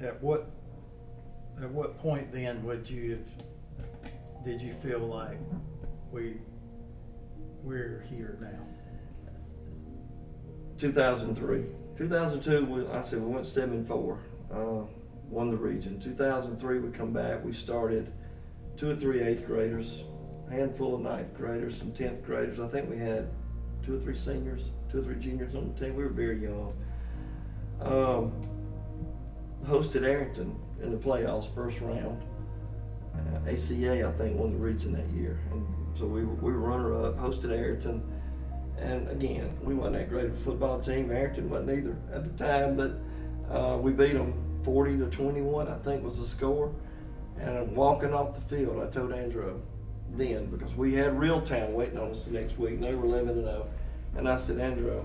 At what point then did you feel like we're here now? 2003. 2002, we went 7-4, won the region. 2003, we come back. We started 2 or 3 8th graders, a handful of 9th graders, some 10th graders. I think we had 2 or 3 seniors, 2 or 3 juniors on the team. We were very young. Hosted Arrington in the playoffs, first round. ACA, I think, won the region that year. And so we were runner-up, hosted Arrington. And again, we wasn't that great of a football team. Arrington wasn't either at the time, but we beat them 40-21, I think was the score. And walking off the field, I told Andrew then, because we had Reeltown waiting on us the next week, and they were 11-0. And I said, Andrew,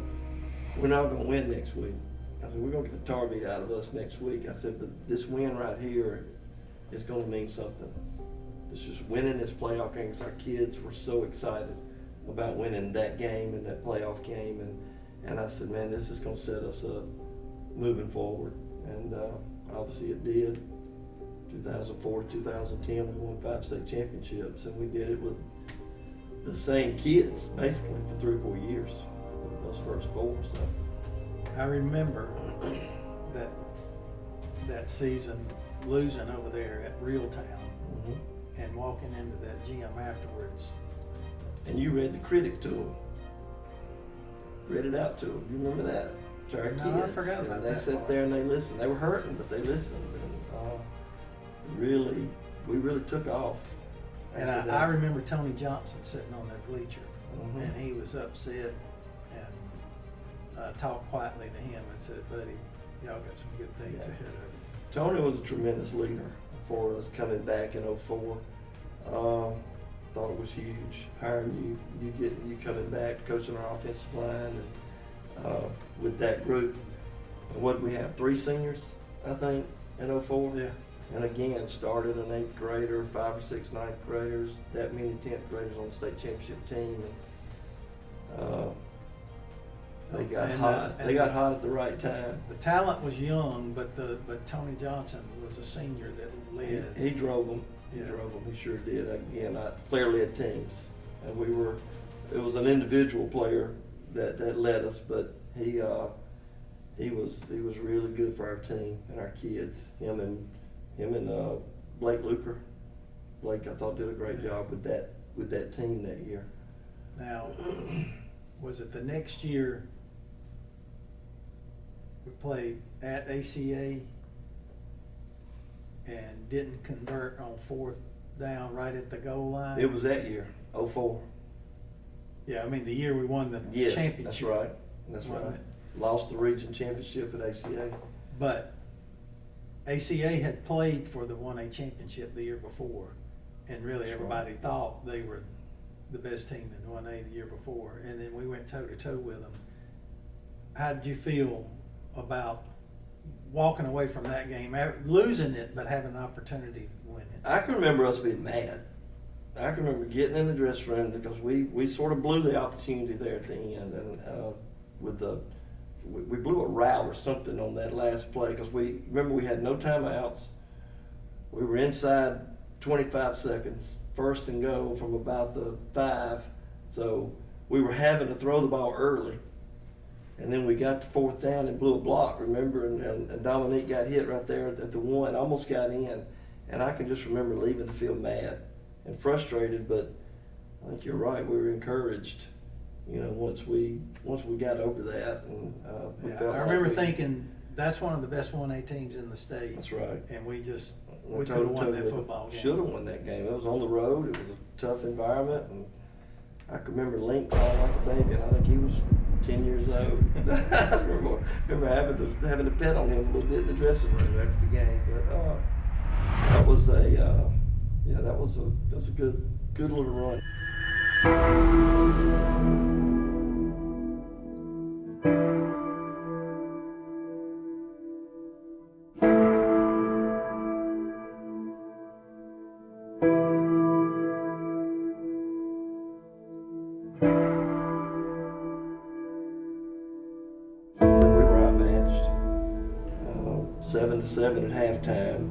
we're not going to win next week. I said, we're going to get the tar beat out of us next week. I said, but this win right here is going to mean something. It's just winning this playoff game, because our kids were so excited about winning that game and that playoff game. And I said, man, this is going to set us up moving forward. And obviously it did. 2004 to 2010, we won 5 state championships, and we did it with the same kids basically for 3 or 4 years, those first 4. So I remember that season losing over there at Reeltown and walking into that gym afterwards. And you read the critic to them. Read it out to them. You remember that? To our No, kids. I forgot about They that sat part. there and they listened. They were hurting, but they listened. And we really took off. And after I that. remember Tony Johnson sitting on that bleacher, Mhm. and he was upset, and talked quietly to him and said, buddy, y'all got some good things Yeah. ahead of you. Tony was a tremendous leader for us coming back in 04. Thought it was huge. Hiring you coming back, coaching our offensive line, and with that group. And what did we have? 3 seniors, I think, in 04? Yeah. And again, started an 8th grader, 5 or 6 9th graders, that many 10th graders on the state championship team. And they got hot. They got hot at the right time. The talent was young, but Tony Johnson was a senior that led. He drove them. Yeah. He drove them. He sure did. Again, player-led teams, and it was an individual player that led us, but he was really good for our team and our kids. Him and Blake Luker. Blake, I thought, did a great job with that team that year. Now, was it the next year we played at ACA and didn't convert on 4th down right at the goal line? It was that year, 04. Yeah, I mean the year we won the Yes, championship. that's right. That's Wasn't right. it? Lost the region championship at ACA. But ACA had played for the 1A championship the year before, and really That's everybody right. thought they were the best team in 1A the year before, and then we went toe-to-toe with them. How did you feel about walking away from that game, losing it, but having an opportunity to win it? I can remember us being mad. I can remember getting in the dressing room because we sort of blew the opportunity there at the end, and we blew a route or something on that last play because we had no timeouts. We were inside 25 seconds, 1st and goal from about the 5, so we were having to throw the ball early. And then we got to 4th down and blew a block, remember? And Dominique got hit right there at the 1, almost got in. And I can just remember leaving the field mad and frustrated, but I think you're right. We were encouraged, once we got over that. And we Yeah, felt I like remember thinking that's one of the best 1A teams in the state. That's right. And we could Went have won toe-to-toe that with football game. Should have won that game. It was on the road. It was a tough environment, and I can remember Link crying like a baby, and I think he was 10 years old. I remember having to pet on him a little bit in the dressing room after the game. But that was a good little run. 7-7 at halftime,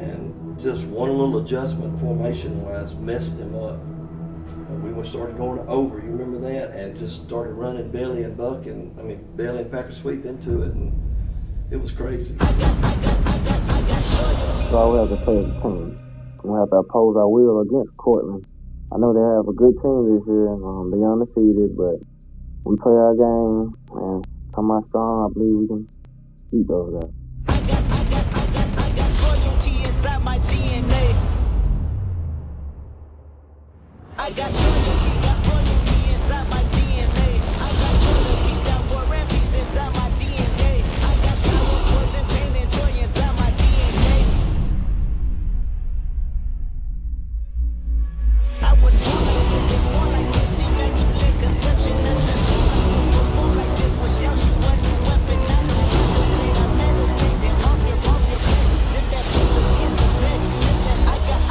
and just one little adjustment formation-wise messed them up. We started going over, you remember that, and just started running belly and buck, and belly and packer sweep into it, and it was crazy. So all we have to play as a team. We have to oppose our will against Cortland. I know they have a good team this year, they're undefeated, but we play our game and come out strong. I believe we can beat those guys. I got loyalty inside my DNA. I got loyalty inside my DNA. I got loyalty, got war and peace inside my DNA. I got power, poison, pain, and joy inside my DNA. I was born like this, it's born like this. Immaculate conception, not just born like this. Perform like this without you, a new weapon. I know how to play. I meditate, then off your head. This that pull against the bed. This that I got.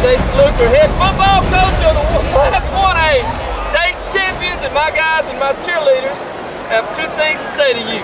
Stacy Luker, head football coach of the Class 1A state champions, and my guys and my cheerleaders have two things to say to you.